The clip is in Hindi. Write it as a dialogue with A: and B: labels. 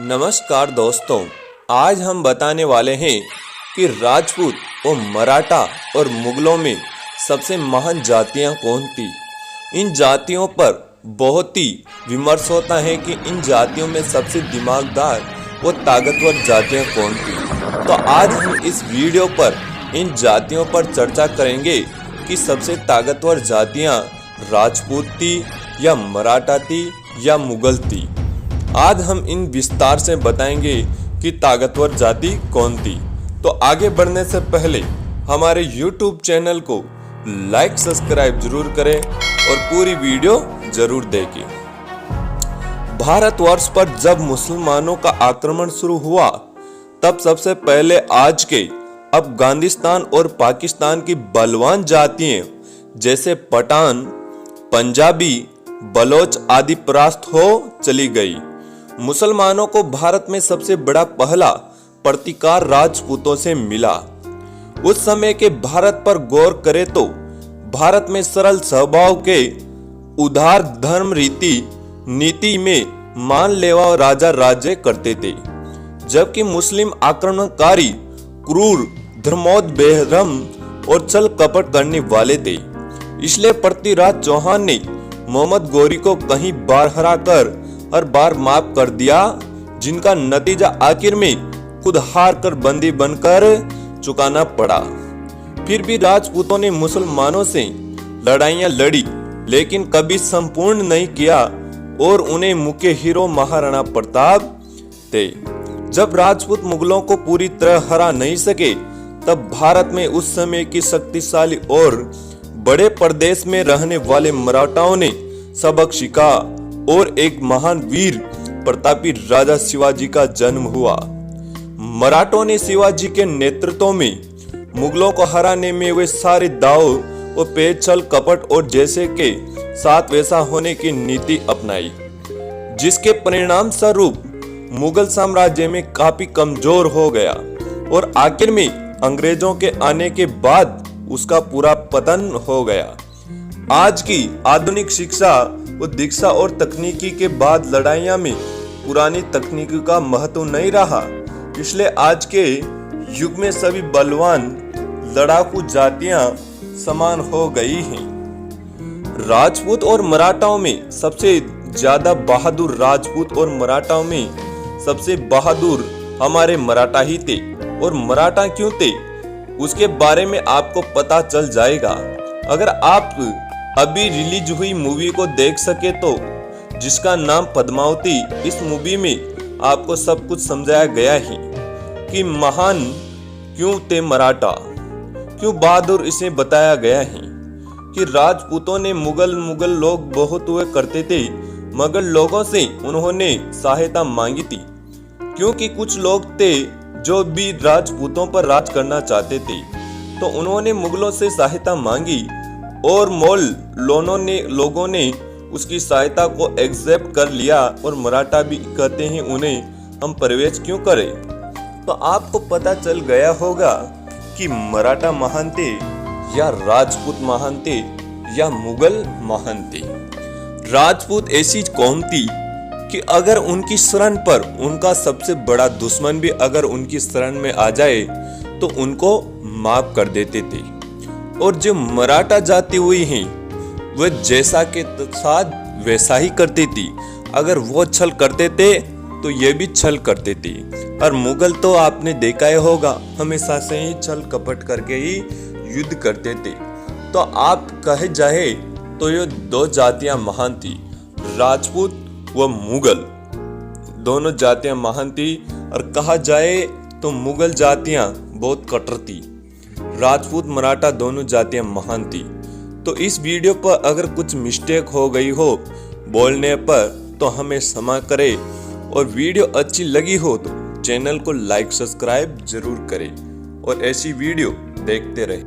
A: नमस्कार दोस्तों, आज हम बताने वाले हैं कि राजपूत और मराठा और मुगलों में सबसे महान जातियां कौन थी। इन जातियों पर बहुत ही विमर्श होता है कि इन जातियों में सबसे दिमागदार और ताकतवर जातियां कौन थी। तो आज हम इस वीडियो पर इन जातियों पर चर्चा करेंगे कि सबसे ताकतवर जातियां राजपूत थी या मराठा थी या मुगल थी। आज हम इन विस्तार से बताएंगे कि ताकतवर जाति कौन थी। तो आगे बढ़ने से पहले हमारे YouTube चैनल को लाइक सब्सक्राइब जरूर करें और पूरी वीडियो जरूर देखें। भारतवर्ष पर जब मुसलमानों का आक्रमण शुरू हुआ तब सबसे पहले आज के अफगानिस्तान और पाकिस्तान की बलवान जातियां जैसे पठान, पंजाबी, बलोच आदि परास्त हो चली गई। मुसलमानों को भारत में सबसे बड़ा पहला प्रतिकार राजपूतों से मिला। उस समय के भारत पर गौर करें तो भारत में सरल स्वभाव के उदार धर्म रीति नीति में मानलेवा राजा राज्य करते थे, जबकि मुस्लिम आक्रमणकारी क्रूर, धर्मोद, बेरहम और छल कपट करने वाले थे। इसलिए पृथ्वीराज चौहान ने मोहम्मद गौरी को कहीं बार हराकर हर बार माफ कर दिया, जिनका नतीजा आखिर में खुद हार कर बंदी बनकर चुकाना पड़ा। फिर भी राजपूतों ने मुसलमानों से लड़ाइयां लड़ी, लेकिन कभी संपूर्ण नहीं किया और उन्हें मुख्य हीरो महाराणा प्रताप थे। जब राजपूत मुगलों को पूरी तरह हरा नहीं सके तब भारत में उस समय की शक्तिशाली और बड़े प्रदेश में रहने वाले मराठाओं ने सबक सीखा और एक महान वीर प्रतापी राजा शिवाजी का जन्म हुआ। मराठों ने शिवाजी के नेतृत्व में मुगलों को हराने में वे सारे दाव और पेच, छल कपट और जैसे के साथ वैसा होने की नीति अपनाई, जिसके परिणाम स्वरूप मुगल साम्राज्य में काफी कमजोर हो गया और आखिर में अंग्रेजों के आने के बाद उसका पूरा पतन हो गया। आज की आधुनिक शिक्षा और दीक्षा और तकनीकी के बाद लड़ाइयां में पुरानी तकनीकी का महत्व नहीं रहा, इसलिए आज के युग में सभी बलवान लड़ाकू जातियां समान हो गई हैं। राजपूत और मराठाओं में सबसे ज्यादा बहादुर राजपूत और मराठाओं में सबसे बहादुर हमारे मराठा ही थे। और मराठा क्यों थे उसके बारे में आपको पता चल जाएगा अगर आप अभी रिलीज हुई मूवी को देख सके तो, जिसका नाम पद्मावती। इस मूवी में आपको सब कुछ समझाया गया है कि महान क्यों थे मराठा, क्यों बहादुर, इसे बताया गया है कि राजपूतों ने मुगल लोग बहुत हुए करते थे, मगर लोगों से उन्होंने सहायता मांगी थी, क्योंकि कुछ लोग थे जो भी राजपूतों पर राज करना चाहते थे, तो उन्होंने मुगलों से सहायता मांगी और लोगों ने उसकी सहायता को एक्सेप्ट कर लिया और मराठा भी कहते हैं उन्हें हम प्रवेश क्यों करें। तो आपको पता चल गया होगा कि मराठा महान थे या राजपूत महान थे या मुगल महान थे। राजपूत ऐसी कौम थी कि अगर उनकी शरण पर उनका सबसे बड़ा दुश्मन भी अगर उनकी शरण में आ जाए तो उनको माफ कर देते थे। और जो मराठा जाति हुई हैं वह जैसा के साथ वैसा ही करती थी, अगर वो छल करते थे तो ये भी छल करते थे। और मुगल तो आपने देखा ही होगा, हमेशा से ही छल कपट करके ही युद्ध करते थे। तो आप कहे जाए तो ये दो जातियां महान थी, राजपूत व मुगल, दोनों जातियां महान थी। और कहा जाए तो मुगल जातियां बहुत कट्टर थी, राजपूत मराठा दोनों जातियां महान थी। तो इस वीडियो पर अगर कुछ मिस्टेक हो गई हो बोलने पर तो हमें क्षमा करें, और वीडियो अच्छी लगी हो तो चैनल को लाइक सब्सक्राइब जरूर करें और ऐसी वीडियो देखते रहें।